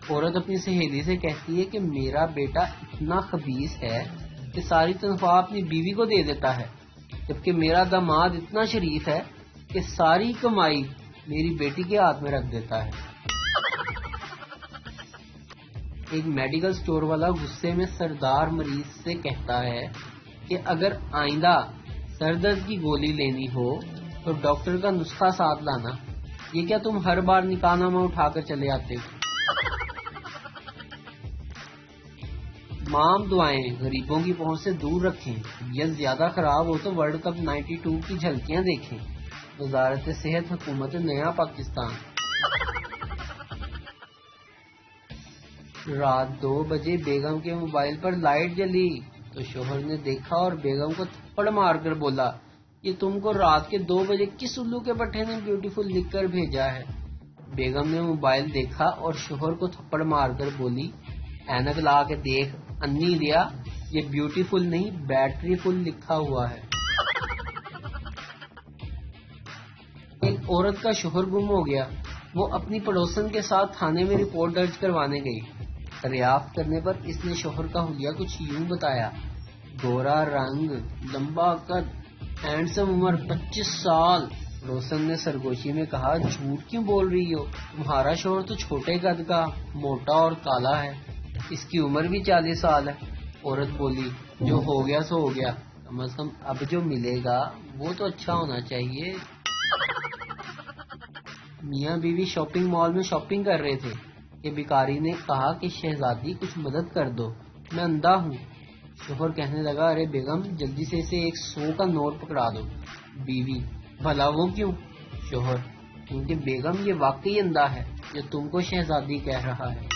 عورت اپنی سہیلی سے کہتی ہے کہ میرا بیٹا اتنا خبیث ہے کہ ساری تنخواہ اپنی بیوی کو دے دیتا ہے، جبکہ میرا داماد اتنا شریف ہے کہ ساری کمائی میری بیٹی کے ہاتھ میں رکھ دیتا ہے۔ ایک میڈیکل سٹور والا غصے میں سردار مریض سے کہتا ہے کہ اگر آئندہ سر درد کی گولی لینی ہو تو ڈاکٹر کا نسخہ ساتھ لانا، یہ کیا تم ہر بار نکاح نامہ اٹھا کر چلے آتے ہو؟ تمام دعائیں غریبوں کی پہنچ سے دور رکھیں، طبیعت زیادہ خراب ہو تو ورلڈ کپ 92 کی جھلکیاں دیکھیں۔ وزارت صحت، حکومت نیا پاکستان۔ رات 2 بجے بیگم کے موبائل پر لائٹ جلی تو شوہر نے دیکھا اور بیگم کو تھپڑ مار کر بولا، یہ تم کو رات کے 2 بجے کس الو کے پٹھے نے بیوٹیفل لکھ کر بھیجا ہے؟ بیگم نے موبائل دیکھا اور شوہر کو تھپڑ مار کر بولی، اینک لا کے دیکھ انی دیا، یہ بیوٹیفل نہیں بیٹری فل لکھا ہوا ہے۔ ایک عورت کا شوہر گم ہو گیا، وہ اپنی پڑوسن کے ساتھ تھانے میں رپورٹ درج کروانے گئی۔ دریافت کرنے پر اس نے شوہر کا حلیہ کچھ یوں بتایا، گورا رنگ، لمبا قد، ہینڈسم، عمر 25 سال۔ پڑوسن نے سرگوشی میں کہا، جھوٹ کیوں بول رہی ہو؟ تمہارا شوہر تو چھوٹے قد کا، موٹا اور کالا ہے، اس کی عمر بھی 40 سال ہے۔ عورت بولی، جو ہو گیا سو ہو گیا، کم از کم اب جو ملے گا وہ تو اچھا ہونا چاہیے۔ میاں بیوی شاپنگ مال میں شاپنگ کر رہے تھے کہ بھکاری نے کہا کہ شہزادی کچھ مدد کر دو، میں اندھا ہوں۔ شوہر کہنے لگا، ارے بیگم جلدی سے اسے 100 کا نوٹ پکڑا دو۔ بیوی، بھلا وہ کیوں؟ شوہر، کیونکہ بیگم یہ واقعی اندھا ہے جو تم کو شہزادی کہہ رہا ہے۔